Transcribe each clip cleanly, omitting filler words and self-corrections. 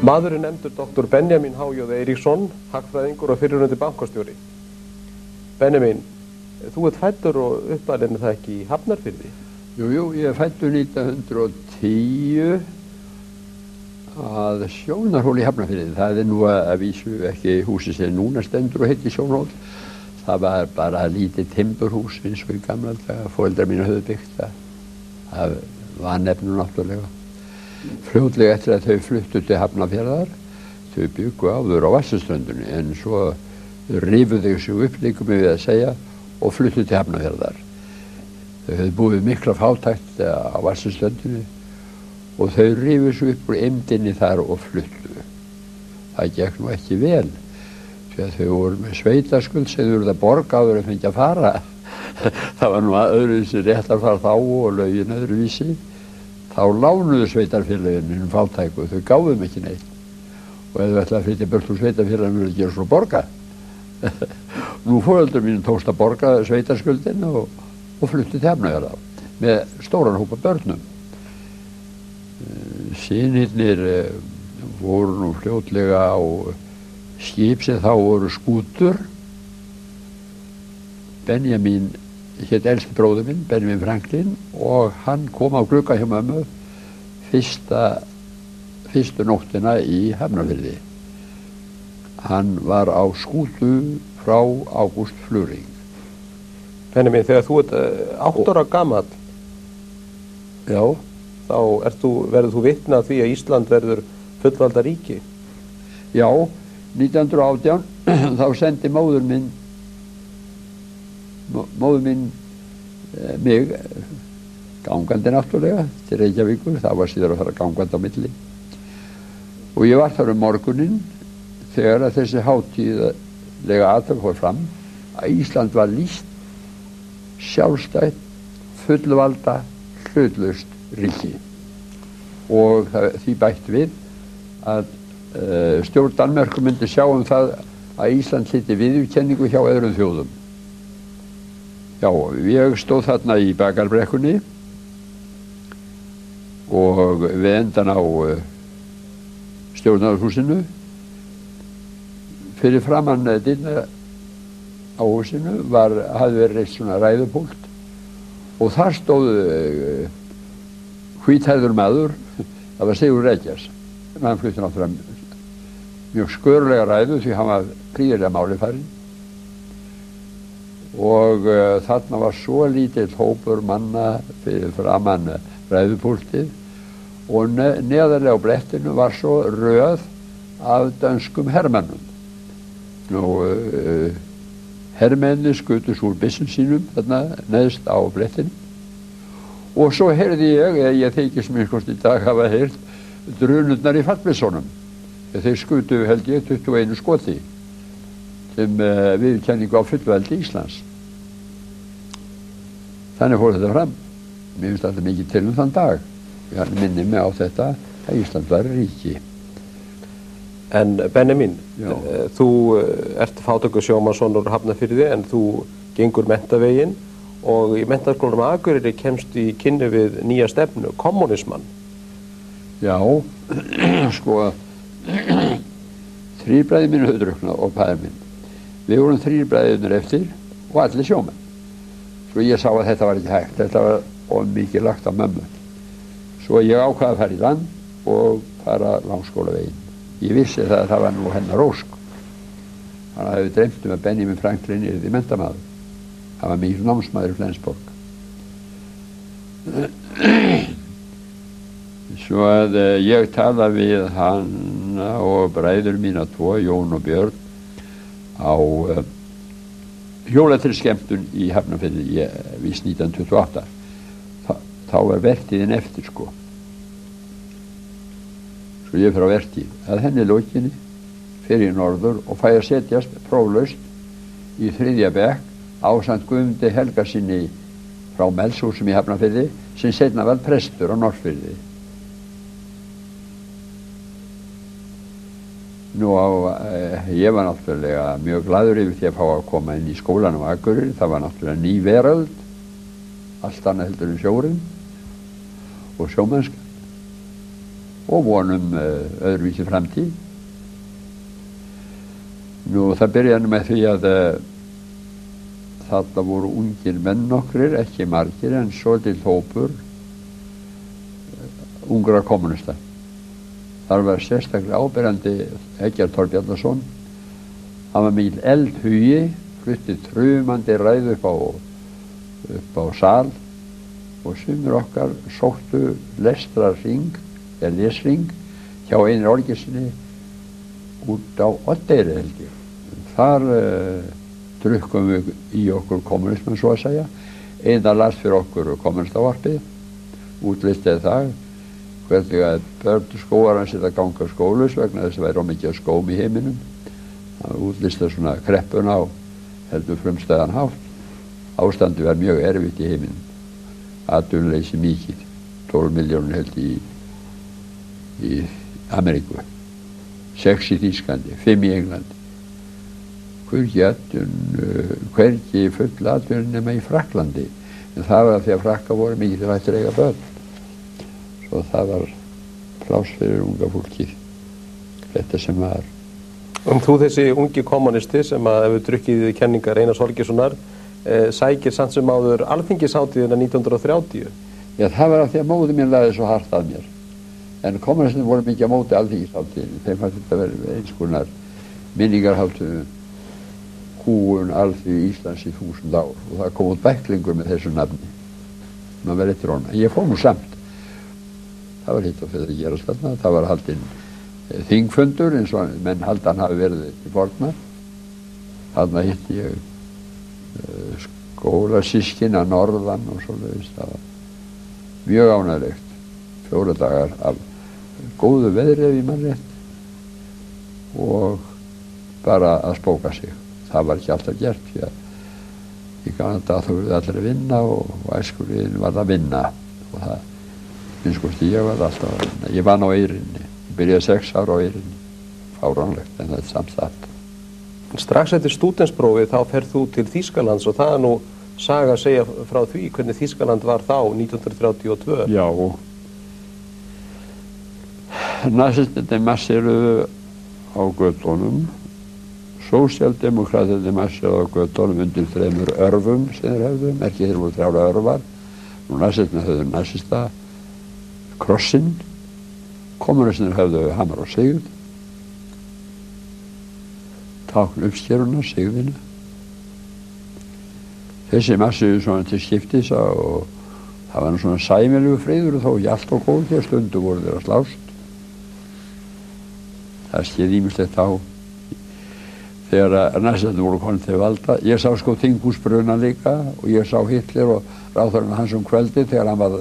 Maðurinn nefndur Dr. Benjamin H.J. Eiríksson, hagfræðingur og fyrrverandi bankastjóri. Benjamin, þú ert fæddur og uppalinn það ekki í Hafnarfirði? Jú, ég fæddur 1910 að Sjónarhóli í Hafnarfirði. Það nú að vísu ekki húsið sem núna stendur og heitir Sjónarhól. Það var bara lítið timburhús eins og í gamla daga. Foreldrar mínu höfðu byggt það. Það var nefnum náttúrulega. Fljótlega eftir að þau fluttu til Hafnarfjarðar, þau byggu áður á Vatnsströndinni, en svo rifu þau sig upp, líkum við að segja, og fluttu til Hafnarfjarðar. Þau höfðu búið mikla fátækt á Vatnsströndinni og þau rifu sig upp úr eymdinni þar og fluttu. Það gekk nú ekki vel, því að þau voru með sveitaskuld sem þau voru að borga áður að fengja að fara. Það var nú öðruvísi réttarfar þá og lögin öðruvísi. Þá lánuðu sveitarfélögin fátæku, þau gáðum ekki neitt. Og ef þau ætlaði að flytja burt úr sveitarfélögin vilja gera svo borga. Nú foreldrar mínu tókst að borga sveitarskuldin og flutti til Hafnarfjarðar með stóran hópa börnum. Synirnir voru nú fljótlega á skip sem þá voru skútur. Benjamin hét elsti bróður minn, Benjamin Franklin, og hann kom á glugga hjá mömmu fyrstu nóttina í Hafnarfirði. Hann var á skútu frá Ágúst Flúring. Benjamin, þegar þú ert 8 ára gamall, já, þá verður þú vitni að því að Ísland verður fullvalda ríki? Já, 1918 þá sendi móður minn mig gangandi náttúrulega til Reykjavíkur. Það var síðan að fara gangandi á milli og ég var þar morguninn þegar að þessi hátíðlega athöfn fór fram að Ísland var lýst sjálfstætt, fullvalda, hlutlaust ríki og því bætt við að stjórn Danmerkur myndi sjá það að Ísland hlyti viðurkenningu hjá öðrum þjóðum. Já, ég stóð þarna í Bakarbrekkunni og við endan á stjórnarhúsinu. Fyrir framan dyrnar á húsinu hafði verið reist svona ræðupúlt og þar stóð hvíthærður maður, það var Sigurður Reykjavík. Hann flutti náttúrulega mjög skörulega ræðu því hann var gríðarlega málifarinn. Og þarna var svo lítill hópur manna fyrir framan ræðupúltið og neðarlega á blettinu var svo röð af dönskum hermennum. Hermennir skutust úr byssum sínum þarna neðst á blettinu og svo heyrði ég þykist mér hvort í dag hafa heyrt drunurnar í fallbyssónum. Þeir skutu held ég 21 skoti sem viðurkenningu á fullveldi Íslands. Þannig fór þetta fram. Mér finnst alltaf mikið til þann dag. Ég minni mig á þetta að Ísland var ríki. En Benjamin, þú ert fátækur sjómannsson úr Hafnarfirði en þú gengur menntaveginn og í Menntaskólanum á Akureyri kemst í kynni við nýja stefnu, kommunismann. Já, sko, 3 bræður mínu höfðu drukknað og faðir minn. Við vorum 3 bræðurnir eftir og allir sjómenn. Svo ég sá að þetta var ekki hægt, þetta var of mikið lagt á mömmu. Svo ég ákvað að fara í land og fara Langskólaveginn. Ég vissi að það var nú hennar ósk. Hann hafði dreymt að Benjamin Franklin yrði menntamaður. Hann var mikil námsmaður í Flensborg. Svo að ég tala við hann og bræður mína 2, Jón og Björn, á hjólatilskemmtun í Hafnarfirði víst 1928. Þá var vertíðin eftir sko. Svo ég fyrir á vertíð. Að henni lokinni fer ég norður og fæ að setjast próflaust í 3. bekk ásamt Guðmundi Helgasyni frá Melshúsum í Hafnarfirði sem seinna var prestur á Norðfirði. Ég var náttúrulega mjög glaður yfir því að fá að koma inn í skólanum á Akureyri. Það var náttúrulega ný veröld, allt annað heldur en sjórinn og sjómennska. og vonum öðruvísi framtíð. Nú, það byrjaði með því að þarna voru ungir menn nokkrir, ekki margir, en svolítill hópur ungra kommunista. Þar var sérstaklega áberandi Eggert Thorbjarnarson. Hann var mikill eldhugi, flutti þrumandi ræðu upp á sal og sumir okkar sóttu lesring hjá Einari Olgeirssyni út á Oddeyri, held ég. Þar drukkum við í okkur kommunismen, svo að segja. Einar las fyrir okkur kommunistavarpið, útlistaði það, hvernig að börn skógarans að ganga skólaus vegna þess að væri ómikið af skóm í heiminum. Það útlistaði svona kreppuna á heldur frumstæðan hátt. Ástandi var mjög erfitt í heiminum. Atvinnuleysi mikið, 12 milljónir held í Ameríku, 6 í Þýskalandi, 5 í Englandi. Hvergi full atvinnu nema í Frakklandi, en það var því að Frakkar voru mikið hættir eiga börn. Svo það var pláss fyrir unga fólkið, þetta sem var. Þú þessi ungi kommunisti sem að hefur drukkið kenningar Einars Olgeirssonar sækir samt sem áður alþingishátíðina 1930. Já, það var af því að móðir mín lagði svo hart að mér. En kommunistin voru mikið á móti alþingishátíðinni. Þeim fannst þetta verið eins konar minningarhátíð kúgun alþýðu Íslands í 1000 ár og það kom út bæklingur með þessu nafni. Man verið eftir honum. En ég fór nú samt. Það var hitt og fyrir að gerast þarna. Það var haldinn þingfundur eins og menn haldan hafi verið í forna. Þarna hitti ég skólasystkina norðan og svoleiðis. Það var mjög ánægilegt. 4 dagar af góðu veðri ef ég man rétt og bara að spóka sig. Það var ekki alltaf gert því að í gamla daga þá voru allir að vinna og æskulíðin var að vinna og það finnst hvort ég var alltaf að vinna. Ég vann á Eyrinni, ég byrjaði 6 ára á Eyrinni, fáránlegt en það er samstætt. Strax eftir stúdentsprófið þá ferð þú til Þýskalands og það er nú saga að segja frá því hvernig Þýskaland var þá 1932. Já, nasistarnir marsseruðu á götunum, sósíaldemókratarnir marsseruðu á götunum undir 3 örfum sem þeir höfðu, merkið þeir voru 3 örfar. Nú nasistarnir höfðu nasista krossinn, kommunistarnir höfðu hamar og sigð, tákn uppskeruna, sigðina. Þessi marsseruðu svona til skiptis og það var nú svona sæmilegu friður og þó ekki allt og góð því að stundu voru þeir að slást. Það skeði ýmislegt á þegar að nasistarnir voru komin til valda. Ég sá sko þinghúsbruna líka og ég sá Hitler og ráðherrann hans kvöldi þegar hann var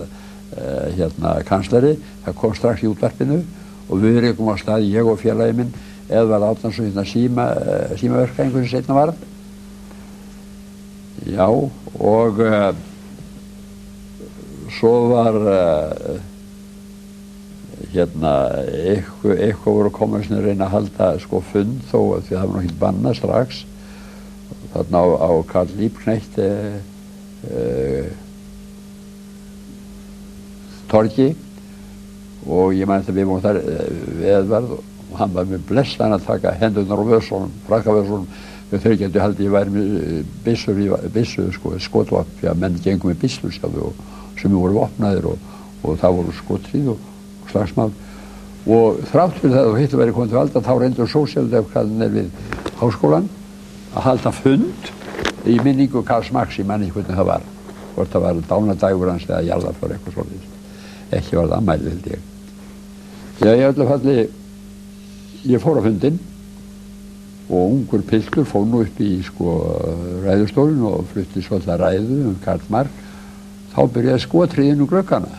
kanslari. Það kom strax í útvarpinu og við rekum á stað, ég og félagi minn, Eðvald Árnason, símaverkfræðingur sem seinna var. Já, og svo var eitthvað voru kommunistarnir að reyna að halda sko fund þó að því það var nú ekki bannað strax. Þarna á Karl Liebknecht torgi og ég man þetta við vorum þar við Eðvald og hann var með blessan að taka hendurnar á vöðsónum, frakkavöðsónum þeir getur haldið ég væri með byssu skotvopn því að menn gengum með byssur sjálfu og sem voru vopnaðir og það voru skotríð og slagsmál og þrátt fyrir það að Hitler væri komið til valda þá reyndu sósíaldemókratarnir við háskólann að halda fund í minningu Karls Marx, ég manni hvernig það var hvort það var dánadagur hans eða jarðarför eitthvað svolítið ekki var það ammæli held ég. Já, í öllu falli ég fór á fundinn og ungur piltur fór nú upp í ræðustólinn og flutti svolítið ræðu Karl Marx. Þá byrjaði skotriðin gluggana.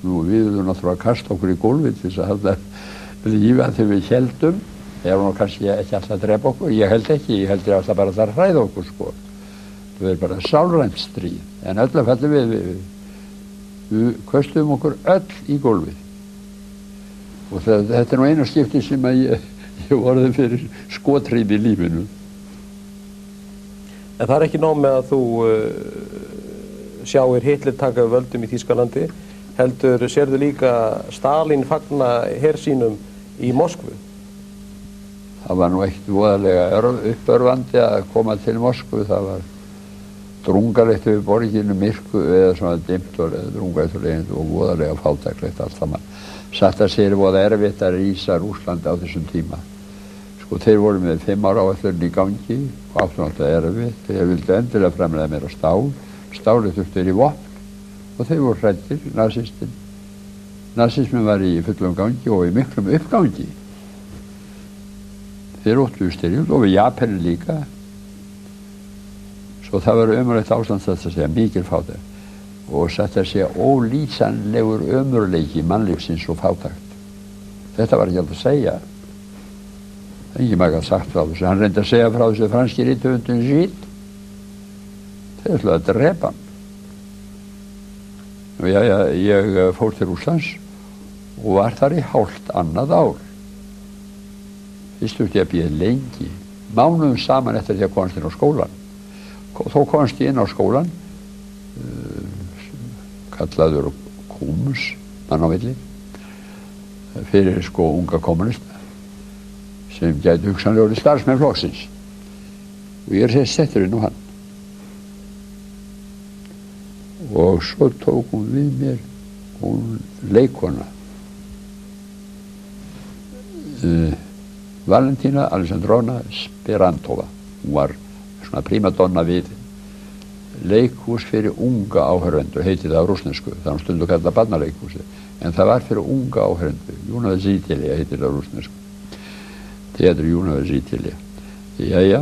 Nú við erum náttúrulega að kasta okkur í gólfið til þess að halda lífi að þegar við héldum. Ég var nú kannski ekki alltaf að drepa okkur, ég held alltaf bara að hræða okkur Það er bara sálrænt stríð. En öllu falli við köstum okkur öll í gólfið. Og þetta er nú eina skipti sem að ég vorði fyrir skotrým í lífinu. En það er ekki nóg með að þú sjáir Hitler taka völdum í Þýskalandi. heldur sérðu líka Stalín fagna her sínum í Moskvu? Það var nú ekkert voðalega uppörvandi að koma til Moskvu. Það var drungalegt yfir borginu, myrku eða svona dimmt og drungalegt og voðalega fátæklegt allt saman. Satt að sér voða erfitt að rísa Rússlandi á þessum tíma. Sko þeir voru með 5 ára áætlun í gangi og áttu náttúrulega erfitt. Þeir vildu endilega framleiða meira stál. Stálið þurfti í vopn og þeir voru hræddir, nasistin. Nasismin var í fullum gangi og í miklum uppgangi. Þeir óttu styrjöld og við Japanin líka. Svo það var ömurlegt ástand þess að segja, mikil fátækt. Og satt að segja ólýsanlegur ömurleiki mannlífsins og fátækt. Þetta var ekki alltaf að segja. Engin maður gat sagt frá þessu. Hann reyndi að segja frá þessu franski rithöfundin Gide. Þeir ætlaði að drepa hann. Og ég fór til Rússlands og var þar í hálft annað ár. Fyrst þurfti ég að bíða lengi, mánuðum saman eftir því að komast inn á skólan. Þó komast ég inn á skólan, kallaður Kúms, mann á milli, fyrir sko unga kommunista, sem gæti hugsanlega orðið starfsmenn flokksins. Og ég settur inn á hann. Og svo tók hún við mér, hún leikona, Valentína Alexandrovna Sperantova. Hún var svona prímadonna við leikhús fyrir unga áhorfendur, heiti það á rússnesku, það er stundu kallað barnaleikhúsi, en það var fyrir unga áhorfendur, Universitelia heitir það á rússnesku, Teatri Universitelia. Jæja,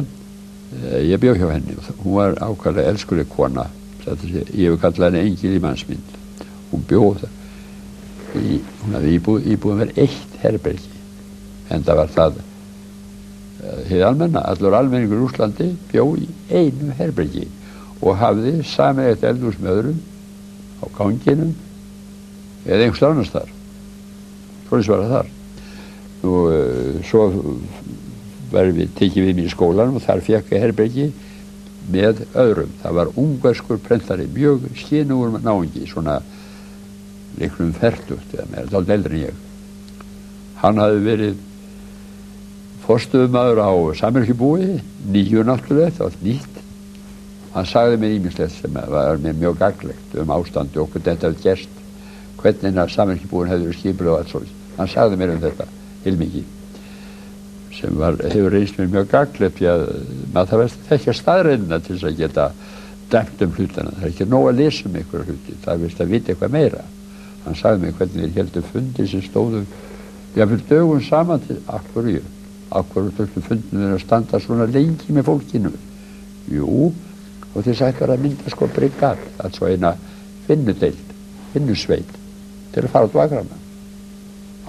ég bjó hjá henni og hún var ákvæmlega elskuleg kona, ég hef kallað henni engil í mannsmynd. Hún bjóð það, hún hafði íbúið með 1 herbergi, en það var það hið almenna, allur almenningur í Rússlandi bjó í 1 herbergi og hafði sameiginlegt eldhús með öðrum á ganginum eða einhvers annars þar. Svoleiðis var það þar. Og svo tekið við mér í skólanum og þar fékk ég herbergi með öðrum. Það var ungverskur prentari, mjög skynugur náungi, svona liklum 40 eða meira, dálítið eldri en ég. Hann hafði verið forstöðumaður á samvirkjubúi, nýju náttúrulega, það var nýtt. Hann sagði mér ýmislegt sem var mér mjög gagnlegt ástandi okkur þetta hefði gerst, hvernig samvirkjubúin hefði verið skipuð og allt svoleiðis. Hann sagði mér þetta, heilmikið, sem hefur reynst mér mjög gagnlegt því að maður þarf að þekkja staðreyndina til þess að geta dæmt hlutana. Það er ekki nóg að lesa einhverja hluti, það er vist að vita eitthvað meira. Hann sagði mér hvernig þeir héldu fundi sem stóðu jafnvel dögum saman til af hverju þurftu fundinu að standa svona lengi með fólkinu. Jú, og þeir sagt var að mynda sko brigad, altså eina vinnudeild, vinnusveit, til að fara á dvagrana.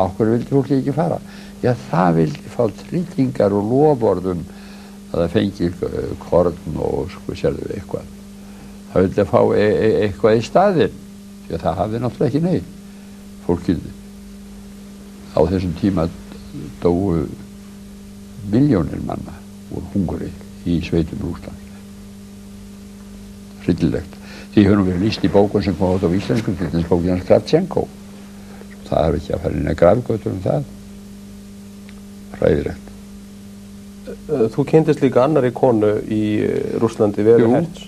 Af hverju vildi fólki ekki fara? Já, það vildi fá tryggingar og loforðum að það fengi korn og sko sérðu eitthvað. Það vildi fá eitthvað í staðinn, því að það hafði náttúrulega ekki neitt. Fólkið á þessum tíma dóu milljónir manna úr hungri í sveitum Rússlands. Hryllilegt. Því hefur nú verið lýst í bókun sem kom át á íslensku, til þess bókin hans Kravtsenko. Það er ekki að fara inn að grafgötur það. Hræðilegt. Þú kynntist líka annarri konu í Rússlandi, Veru Hertz.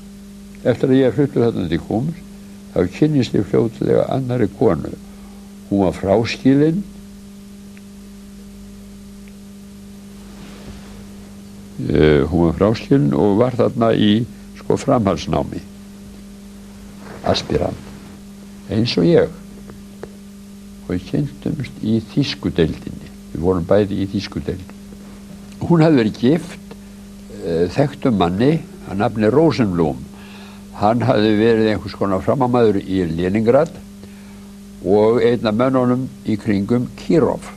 Eftir að ég fluttur þarna til Kúms, þá kynnist ég fljótlega annarri konu. Hún var fráskilin. Hún var fráskilin og var þarna í sko framhaldsnámi. Aspirant. Eins og ég. Og við kynntumst í þýskudeildinni. Við vorum bæði í þýskudeildinni. Hún hafði verið gift þekktum manni að nafni Rosenblum. Hann hafði verið einhvers konar framamaður í Leningrad og einn af mönnunum í kringum Kirov.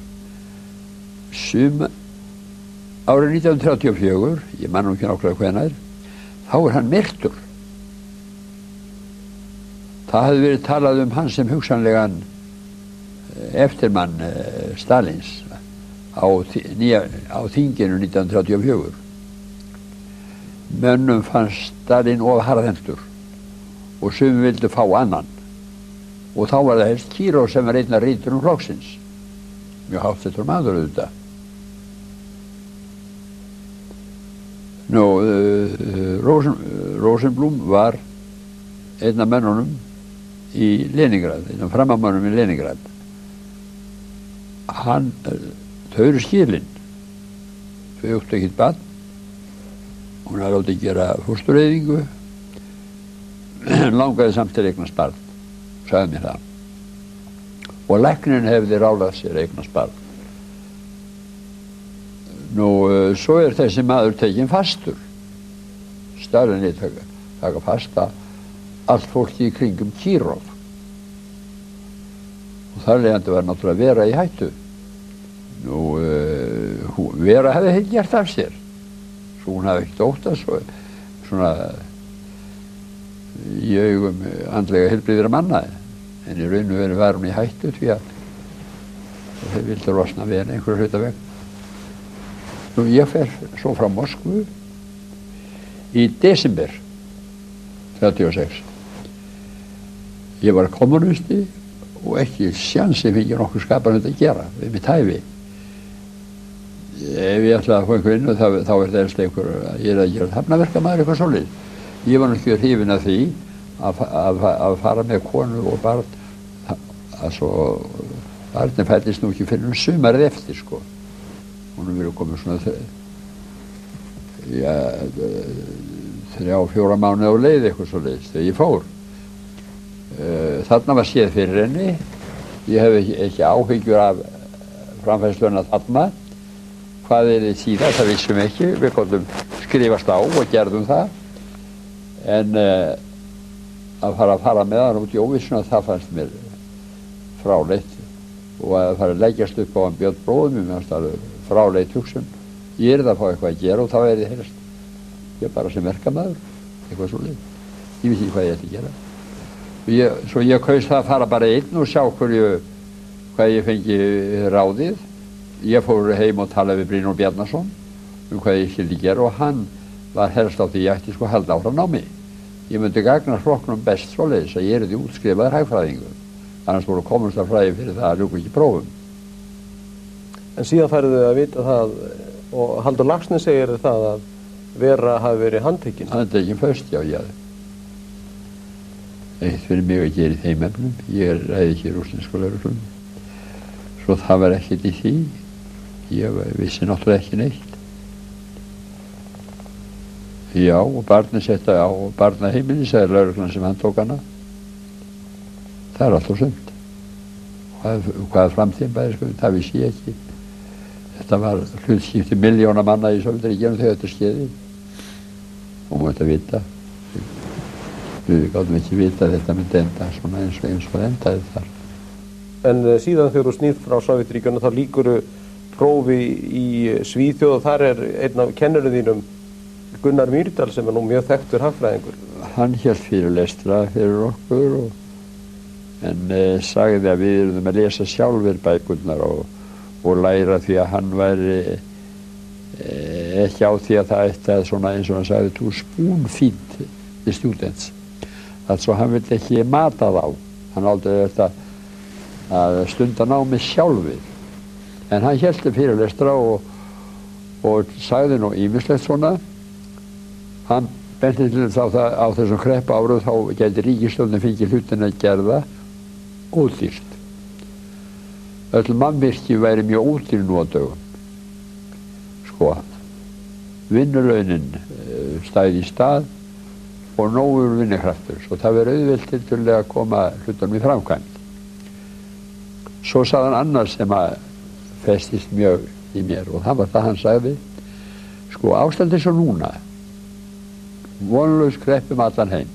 Árið 1934, ég man nú ekki nákvæmlega hvenær, þá hann myrtur. Það hafði verið talað hann sem hugsanlegan eftirmann Stalins á þinginu 1934. Mönnum fannst Stalin of harðhentur og sumir vildu fá annan. og þá var það helst Kirov sem var einn af riturum flokksins. Mjög háttsettur maður auðvitað. Rosenblum var einn af mennunum í Leningrad, einn af framamönnum í Leningrad. Þau eru skilin. Þau áttu ekkert barn. Hún hafði átt að gera fóstureyðingu. Langaði samt til eignast barn, sagði mér það. Og læknirinn hefði ráðað sér eignast barn. Svo þessi maður tekinn fastur. Stalinni taka fasta allt fólki í kringum Kirov. Og þar leiðandi var náttúrulega Vera í hættu. Vera hefði heilt gert af sér. Svo hún hafði ekkert óttast svona í augum andlega heilbrigðra manna. En í raun og veru var hún í hættu því að þau vildu losna við henni einhverju hluta vegna. Ég fer svo frá Moskvu í desember 36. Ég var kommunisti og ekki sjansi fengið nokkuð skapan að gera við mitt hæfi. Ef ég ætlaði að fá einhver vinnu þá það helst einhver að ég að gera hafnaverkamaður eitthvað svoleiðis. Ég var ekki hrifinn af því að fara með konu og barn barnið fæddist nú ekki fyrir sumarið eftir sko. Hún verið komið svona 3-4 mánuði á leið eitthvað svoleiðis þegar ég fór. Þarna var séð fyrir henni. Ég hef ekki áhyggjur af framfærsluna þarna. Hvað síðan, það vissum ekki. Við komum skrifast á og gerðum það. En að fara með hann út í óvissuna, það fannst mér fráleitt. Og að fara að leggjast upp á hann Björn bróðum, mér fannst alveg fráleitt hugsun. Ég það að fá eitthvað að gera og þá þið helst. Ég bara sem verkamaður, eitthvað svoleiðis. Ég vissi ekki hvað ég ætti að gera. Svo ég kaus það að fara bara einn og sjá hvað ég fengi ráðið. Ég fór heim og talaði við Brynjólf Bjarnason hvað ég skildi gera og hann var helst á því ég ætti sko halda áfram námi. Ég myndi gagna flokknum best svoleiðis að ég því útskrifaður hagfræðingur. Annars voru kommunistafræði fyrir það að ljúka ekki prófum. En síðan færðu að vita það, og Halldór Laxness segir það að Vera hafi verið handtekinn. Handtekinn fyrst, já. Eitt fyrir mig að gera í þeim efnum. Ég ræði ekki rússnesku lögreglunni. Svo það var ekkert í því. Ég vissi náttúrulega ekki neitt. Já, og barnið setta á barnaheimili, sagði lögreglan sem hann tók hana. Það alltaf sumt. Hvað framtíðin bæði, sko, það vissi ég ekki. Þetta var hlutskipti milljóna manna í Sovétríkjunum þegar þetta skeiði. Og maður þetta vita. Við gátum ekki vita að þetta myndi enda svona eins og endaði þar. En síðan þegar þú snýrð frá Sovétríkjunum þá lýkur prófi í Svíþjóð og þar einn af kennurum þínum Gunnar Myrdal sem nú mjög þekktur hagfræðingur. Hann hélt fyrirlestra fyrir okkur en sagði að við erum að lesa sjálfur bækurnar og læra því að hann væri ekki á því að það eitt að svona eins og hann sagði to spoon feed the students. Altså hann vildi ekki mata þá. Hann aldrei þetta að stunda námi sjálfur. En hann hélt fyrirlestra og sagði nú ýmislegt svona. Hann benti til þess á þessum kreppa árum þá gæti ríkisstjórnin fengið hlutina að gerða ódýrt. Öll mannvirki væri mjög ódýr nú á dögum. Sko, vinnulaunin stæði í stað og nógur vinnukraftur. Svo það verið auðvelt til að koma hlutunum í framkvæmd. Svo sagði hann annars sem að festist mjög í mér og það var það hann sagði. Sko, ástandið svo núna. Vonlaus kreppum allan heim.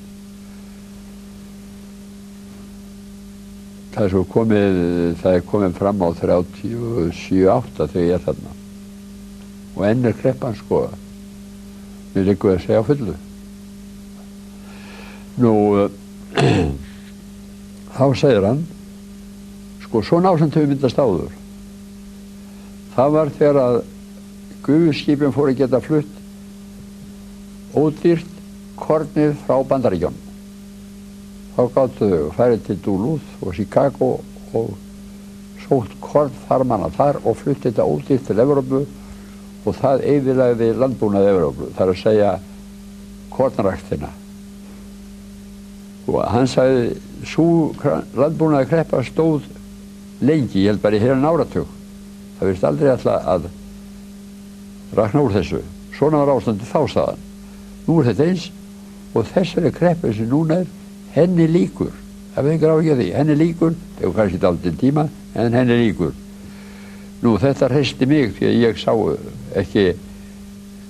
Það er komið fram á 37-8 þegar ég þarna. Og enn kreppan sko. Mér liggur að segja á fullu. Þá segir hann, sko svona ásamt hefur myndast áður. Það var þegar að gufuskipin fóru að geta flutt ódýrt kornið frá Bandaríkjunum. þá gátu þau farið til Duluth og Chicago og sótt kornfarmana þar og flutti þetta ódýrt til Evrópu og það eyðilagði landbúnað Evrópu, þar að segja kornræktina. Og hann sagði, sú landbúnaðarkreppa stóð lengi, ég held bara í heilan áratug. Það virðist aldrei alltaf að rakna úr þessu. Svona var ástandi þá, sagði hann. Nú þetta eins og þessari kreppu sem núna henni líkur. Það við engar áhyggjur af því, henni líkur, það er kannski dálítið tíma, en henni líkur. Nú þetta hreisti mig því að ég sá ekki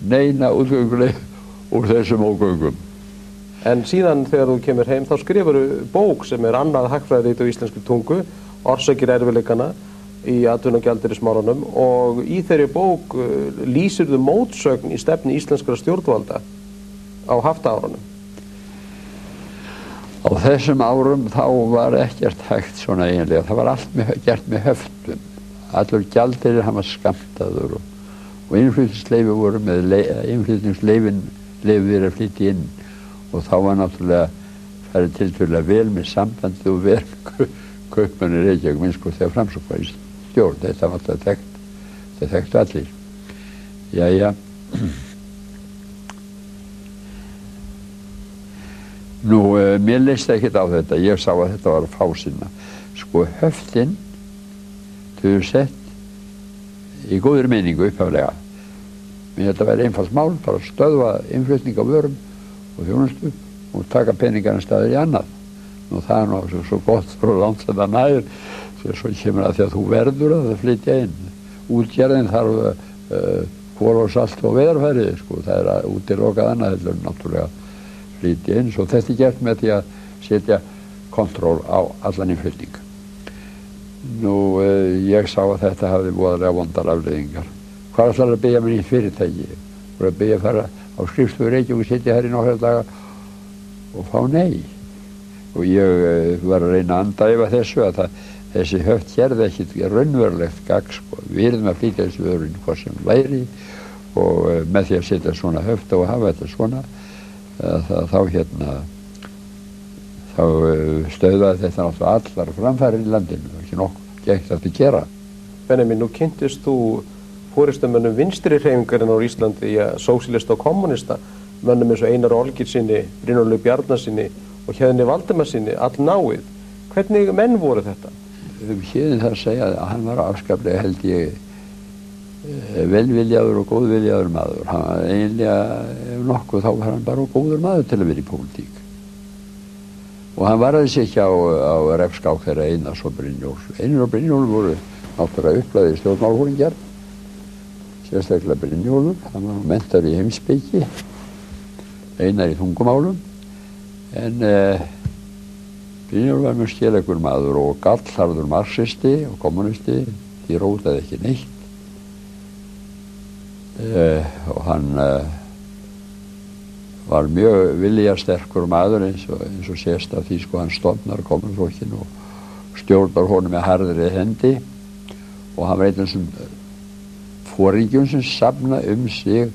neina útgönguleið úr þessum ógöngum. En síðan þegar þú kemur heim þá skrifarðu bók sem annað hagfræðirit á íslenskri tungu, Orsakir erfiðleikana í atvinnu- og gjaldeyrismálunum, og í þeirri bók lýsirðu mótsögn í stefnu íslenskra stjórnvalda á haftaárunum. Á þessum árum þá var ekkert hægt svona eiginlega, það var allt gert með höftum. Allur gjaldeyrir hann var skammtaður og innflutningsleyfi voru með innflutningsleyfin leyfir að flytja inn og þá var náttúrulega farið tiltölulega vel með sambandi og vel kaupmannir Reykjavík minnst þegar Framsókn var í stjórn. Þetta var alltaf þekkt, þetta þekktu allir. Jæja. Nú, mér leist ekkert á þetta, ég sá að þetta var fásinna. Sko, höftin, þau eru sett í góðri meiningu upphaflega. Mér þetta væri einfalt mál, bara stöðva innflutning á vörum og þjónustu og taka peningarna staðir í annað. Nú það er nú svo gott frá langt þetta nær, því að svo kemur að því að þú verður að flytja inn. Útgerðin þarf kol og salt og veðurfæri, sko, það er að útilokað annað heldur náttúrulega flytja inn, svo þetta er gert með því að setja kontról á allan innflutning. Nú, ég sá að þetta hafði voðalega vondar afleiðingar. Hvað ætlar að byggja mér í fyrirtæki? Voru að byggja að fara á skrifstofu Reykjavík og sitja her í nokkra daga og fá nei. Og ég var að reyna að andæfa þessu að þessi höft gerði ekkert raunverulegt gagn, sko. Við erum að flytja þessu vörun hvað sem væri og með því að setja svona höft og hafa þetta svona þá stöðvaði þetta náttúrulega allar framfærir í landinu, ekki nokkuð gekk þetta að gera. Benjamin, nú kynntist þú forystumönnum vinstri hreyfingarinn á Íslandi, sósíalista og kommunista, mönnum eins og Einar Olgeirssyni, Brynjólfi Bjarnasyni og Héðni Valdimarssyni, allnáið. Hvernig menn voru þetta? Héðin þar að segja að hann var afskaplega, held ég, velviljaður og góðviljaður maður. Hann var eiginlega, ef nokkuð, þá var hann bara góður maður til að vera í pólitík. Og hann varði sig ekki á refskák þeirra Einars og Brynjólfs. Einar og Brynjólfur voru náttúrulega upplæðir stjórnmálafóringjar, sérstaklega Brynjólfur, hann var menntaður í heimspeki, Einar í tungumálum, en Brynjólfur var mjög skelegur maður og gallharður marxisti og kommunisti, því rótaði ekki neitt. Og hann var mjög viljasterkur maður eins og sést af því, sko, hann stofnar kommunistflokkinn og stjórnar honum með harðri hendi og hann var einn af þessum foringjum sem safna sig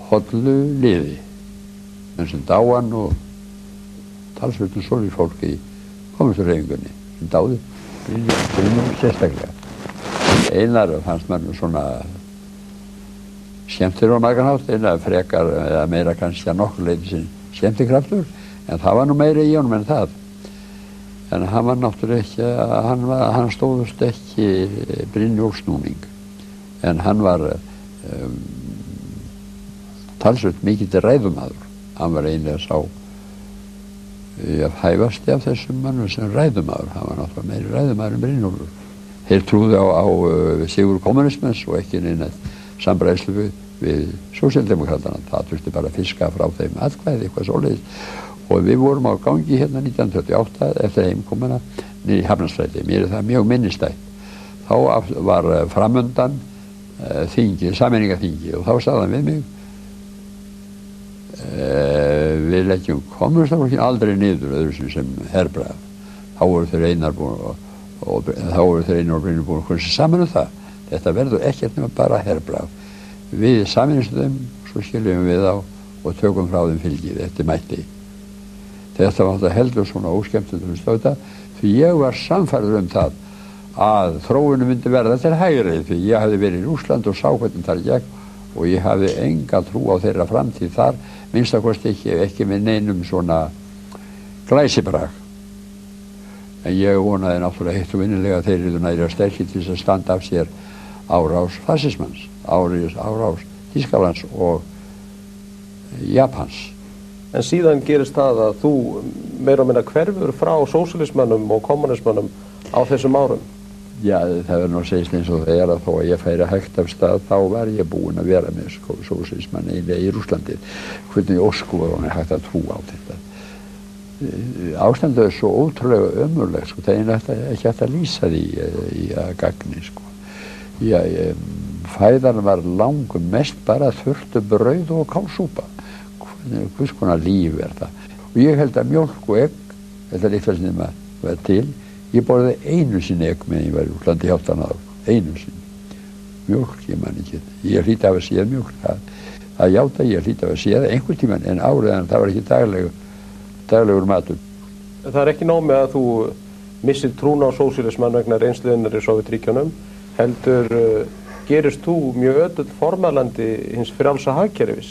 hollu liði, menn sem dáan og talsvöldum svolítið fólki í kommunisthreyfingunni sem dáði Brynjólfur sérstaklega. Einar fannst mann svona skemmtilegur á margan hátt, Einar frekar eða meira kannski að nokkur leyti sinn skemmtikraftur, en það var nú meira í honum en það. En hann var náttúrulega ekki, hann stóðust ekki Brynjólfsnúning, en hann var talsvöld mikið til ræðumadur. Hann var einlega sá hæfasti af þessum mannum sem ræðumadur. Hann var náttúrulega meiri ræðumadur en Brynjólfur. Þeir trúðu á sigur kommunismens og ekki neina sambræðslu við sósíaldemokratana. Það þurfti bara að fiska frá þeim atkvæði, eitthvað svoleiðis. Og við vorum á gangi hérna 1938 eftir heimkomuna niður í Hafnarstræti. Mér er það mjög minnistætt. Þá var framundan þingi, sameiningarþingi, og þá sagði hann við mig: við leggjum kommunistaflokkinn aldrei niður öðru sem herbragð. Þá voru þeir Einar og Brynjólfur búin að koma sér saman það. Þetta verður ekkert nema bara herbragð. Við saminumst þeim, svo skiljum við á og tökum frá þeim fylgið eftir mætti. Þetta var þetta heldur svona óskemmtilegt stöða, því ég var sannfærður það að þróunum myndi verða til hægri, því ég hafði verið í Rússland og sá hvernig það gekk og ég hafði enga trú á þeirra framtíð þar, minnst að kosti ekki með neinum svona glæsibrag. En ég vonaði náttúrulega heitt og innilega þeir eru næri að sterkir til þess að standa af sér árás fasismans, árás Þýskalands og Japans. En síðan gerist það að þú meira og minna hverfur frá sósíalismannum og kommunismannum á þessum árum. Já, það verður nú að segja eins og það að þó að ég færi hægt af stað, þá var ég búinn að vera með sósíalismann eiginlega í Rússlandi. Hvernig óskúfur hægt að trúa á þetta. Ástandið svo ótrúlega ömurlegt, það er ekki hægt að lýsa því í að gagni, Fæðan var langum mest bara þurftu brauð og kálsúpa. Hvers konar líf það? Og ég held að mjólk og egg, þetta er eitthvað sem var til, ég borði einu sinni egg meðan ég var í Rússlandi 18 ára, einu sinni. Mjólk, ég man ekki. Ég hlýt af að séð mjólk, það játa ég hlýt af að séð einhvern tímann, en áriðan það var ekki daglegur matur. Það er ekki nóg með að þú missir trúna á sósíalismann vegna reynsluðinnar í Sovétríkjunum, heldur gerist þú mjög ötull formælandi hins frjálsa hagkerfis.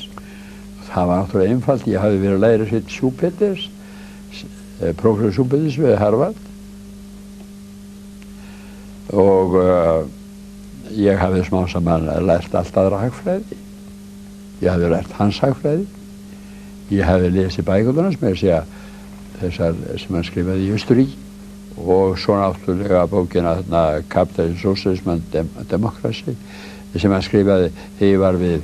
Það var náttúrulega einfalt, ég hafði verið að læra sitt Schumpeter, prófessor Schumpeter við Harvard og ég hafði smá saman lært allt aðra hagfræði. Ég hafði lært hans hagfræði, ég hafði lesið bækurnar sem þessar sem hann skrifaði í Austuríki og svo náttúrulega bókina Kapitalism, Socialism and Democracy sem hann skrifaði þegar ég var við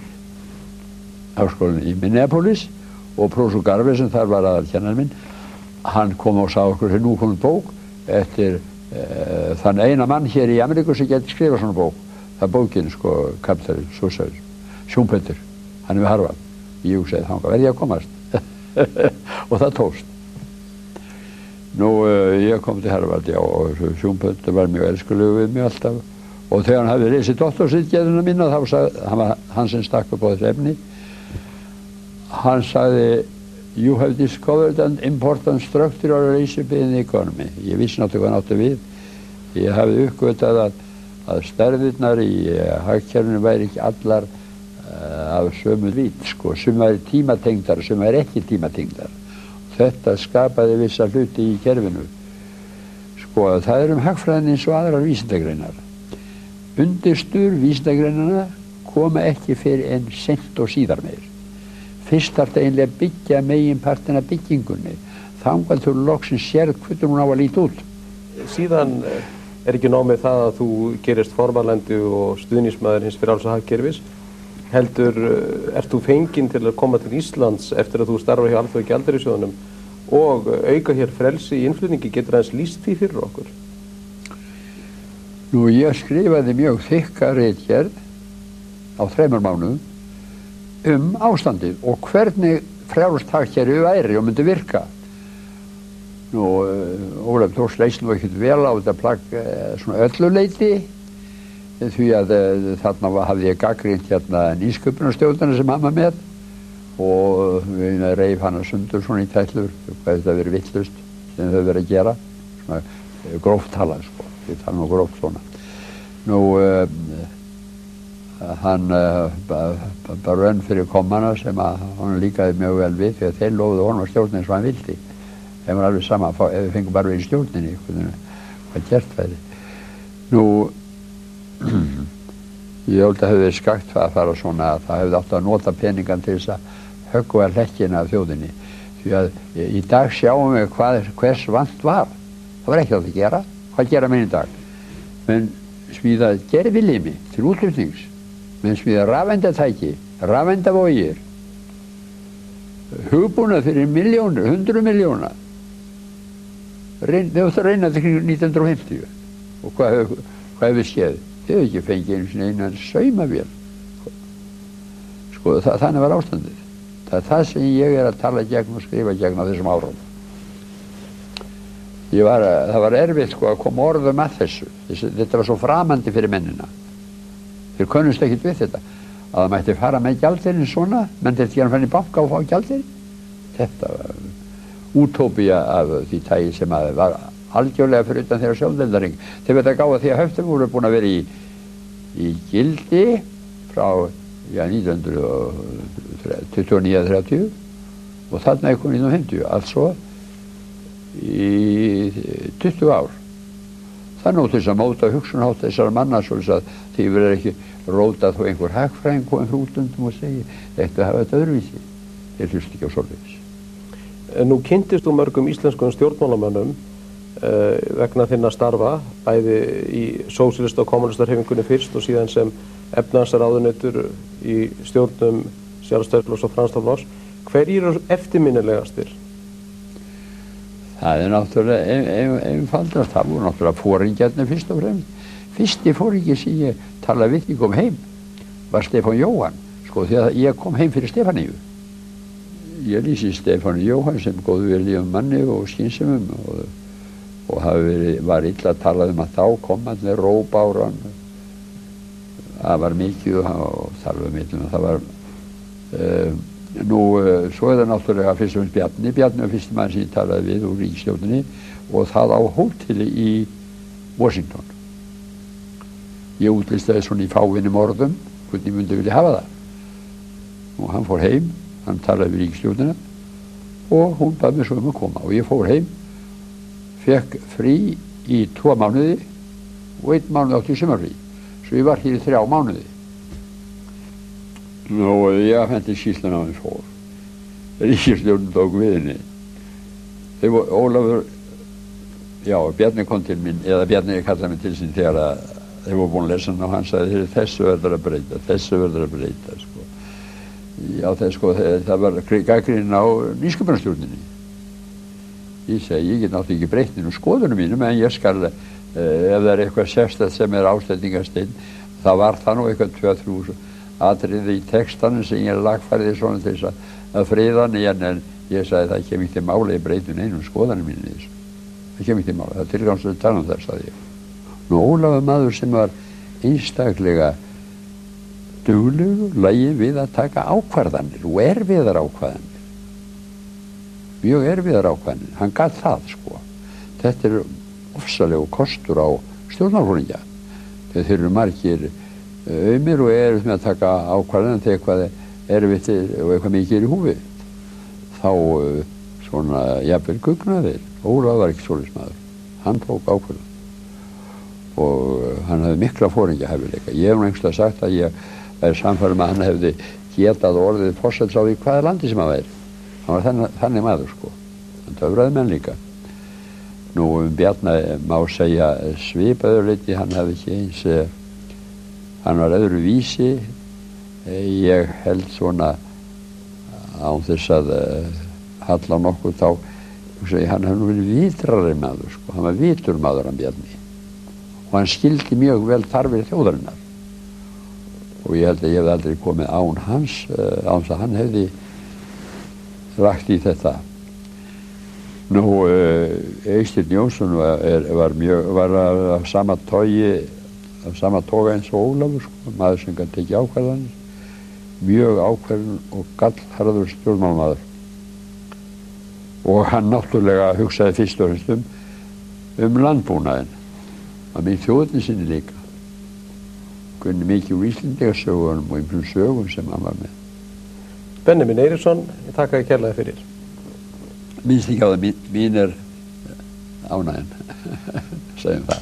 háskólann í Minneapolis og prófessor Garvey sem þar var aðalkennarinn minn, hann kom og sá okkur nú komið bók eftir þann eina mann hér í Ameríku sem geti skrifað svona bók. Það er bókin Kapitalism, Socialism, Schumpeter, hann er við Harvard. Ég hugsaði þangað verði ég að komast og það tókst. Nú ég kom til Harvard og Schumpeter var mjög elskulegur við mig alltaf og þegar hann hafði lesið doktorsritgerðina mína þá sagði hann sem stakk upp á þessu efni. Hann sagði "You have discovered an important structural relationship in the economy." Ég vissi náttúrulega hvað hann átti við. Ég hafði uppgötvað að stærðirnar í hagkerfinu væri ekki allar af sömu vít, sem væri tímatengdar, sem væri ekki tímatengdar. Þetta skapaði vissa hluti í kerfinu. Það er hagfræðin eins og aðrar vísindagreinar. Undirstur vísindagreinana koma ekki fyrir en seint og síðar meir. Fyrst þarf það eiginlega að byggja meginpartina byggingunni. Þangað þú loksins sérð hvernig hún á að líta út. Síðan er ekki nóg með það að þú gerist formælandi og stuðningsmaður hins frjálsa hagkerfis. Heldur, ert þú fenginn til að koma til Íslands eftir að þú starfa hjá Alþjóðagjaldeyrissjóðnum og auka hér frelsi í innflutningi, getur aðeins lýst því fyrir okkur? Nú, ég skrifaði mjög þykka ritgerð á 3 mánuðum ástandið og hvernig frjálst hagkerfi væri og myndi virka. Nú, Ólafur Thors leist nú ekkert vel á þetta plagg svona öllu leyti því að þarna hafði ég gagnrýnt nýsköpunarstjórnina sem hann var með og við reif hana sundur svona í tætlur hvað þetta verið vitlaust sem þau verið að gera svona gróft talað við tala nú gróft svona. Nú hann bara raun fyrir komana sem hann líkaði mjög vel við því að þeir lofuðu honum að stjórnin eins og hann vildi. Þeim var alveg sama ef við fengum bara við í stjórninni hvað gert væri. Nú ég held að það hefði verið skakt að fara svona að það hefði átt að nota peningan til þess að höggva hlekkina af þjóðinni því að í dag sjáum við hvers vant var. Það var ekki átt að gera. Hvað gera menn í dag? Menn smíða gervilimi til útflutnings, menn smíða rafeindatæki, rafeindavogir, hugbúnað fyrir milljónir, 100 milljóna. Þau ættu að reyna til 1950 og hvað hefur skeið? Þau hefur ekki fengið einu sinni einan saumavél. Þannig var ástandið. Það er það sem ég er að tala gegn og skrifa gegn á þessum árum. Það var erfitt að koma orðum að þessu. Þetta var svo framandi fyrir mennina. Þeir könnust ekkert við þetta. Að það mætti fara með gjaldeyrin svona, menn þetta ekki að fara í banka og fá gjaldeyrin. Þetta var... útópía af því tægi sem að var algjörlega fyrir utan þeirra sjálfdeldaring. Þeir veit að gáða því að höftum voru búin að vera í gildi frá 1929-30 og þarna kom 1950, altså í 20 ár. Það nóg til þess að móta hugsunarhátt þessara manna svo að því verður ekki rótað þó einhver hagfræðing komið frá útlöndum og segi þetta hafa þetta öðruvísi. Þeir hlusta ekki á svoleiðis. Nú kynntist þú mörgum íslenskum stjórnmálamönnum vegna þinna starfa, bæði í sósíalista og kommunistarhefingunni fyrst og síðan sem efnahagsráðunautur í stjórnum Sjálfstæðisflokks og Framsóknarflokks. Hverjir eru eftirminnilegastir? Það náttúrulega einfaldast. Það voru náttúrulega foringjarnir fyrst og fremst. Fyrsti foringi sem ég talaði við ég kom heim var Stefán Jóhann, sko, því að ég kom heim fyrir Stefaníu. Ég lýsi Stefán Jóhann sem góðviljum manni og skynsemum og var illa að tala að þá kom allir róbáran. Það var mikið og talaði mikið og það var svo það náttúrulega fyrst og fremst Bjarni var fyrsti mann sem ég talaði við úr ríkisstjórninni og það á hóteli í Washington. Ég útlistaði svona í fávinnum orðum hvernig ég myndi vilja hafa það. Og hann fór heim, hann talaði við ríkisstjórnina og hún bað mér svo að koma og ég fór heim, fekk frí í 2 mánuði og 1 mánuð átti í sumarfrí. Svo ég var hér í 3 mánuði. Og ég afhendi skýrsluna á henni fór. Ríkisstjórnin tók við henni. Ólafur, Bjarni kom til mín, eða Bjarni kallaði mig til sín þegar að þeir voru búin að lesa hann og hann sagði þessu verður að breyta, sko. Já, það var gagnrýnin á nýsköpunarstjórninni. Ég segi, ég get náttúrulega ekki breytt nú skoðunum mínum, en ég skal, ef það er eitthvað sérstætt sem ástæðingarsteinn, það var það nú eitthvað 2-3 atriði í textanum sem ég lagfærði svona til þess að friða hann, en ég sagði það kemur ekki til máli, ég breyti einum skoðanum mínu í þessu. Það kemur ekki til máli, það er tilgangslega tala þess, sagði ég. Nú Ólafur maður sem var einstaklega duglegur, lagið við að taka ákvarðanir og erfiðar ákvarðanir. Mjög erfiðar ákvarðanir, hann gat það, sko. Þetta er ofsalegu kostur á stjórnarforingja. Þeir eru margir aumir og erfitt með að taka ákvarðanir þegar eitthvað erfitt og eitthvað mikið í húfi. Þá svona jafnvel gugnaðir. Ólafur var ekki svoleiðis maður. Hann tók ákvarðanir. Og hann hafði mikla foringjahæfileika. Ég hef einhverstað sagt að ég væri sannfærður að hann hefði getað orðið forsætisráðherra í hvaða landi sem hann væri. Hann var þannig maður, sko. Hann töfraði menn líka. Nú Bjarni má segja svipaður leyti, hann hefði ekki eins, hann var öðru vísi. Ég held svona án þess að halla nokkuð þá, hann hefði nú verið vitrari maður, sko. Hann var vitur maður, hann Bjarni. Og hann skildi mjög vel þarfir þjóðarinnar. Og ég held að ég hefði aldrei komið án hans, án þess að hann hefði lagt í þetta. Nú, Eysteinn Jónsson var af sama toga eins og Ólafur, sko, maður sem kann tekið ákvarðanir, mjög ákvarðan og gallharður stjórnmálamaður. Og hann náttúrulega hugsaði fyrst og fremst landbúnaðinn. Að minn þjóðinni sinni líka. Kunni mikið úr Íslendingasögunum og einhverjum sögum sem hann var með. Benjamin Eiríksson, ég þakka þér kærlega fyrir. Minnst ekki á það, mín er ánægjan. Segjum það.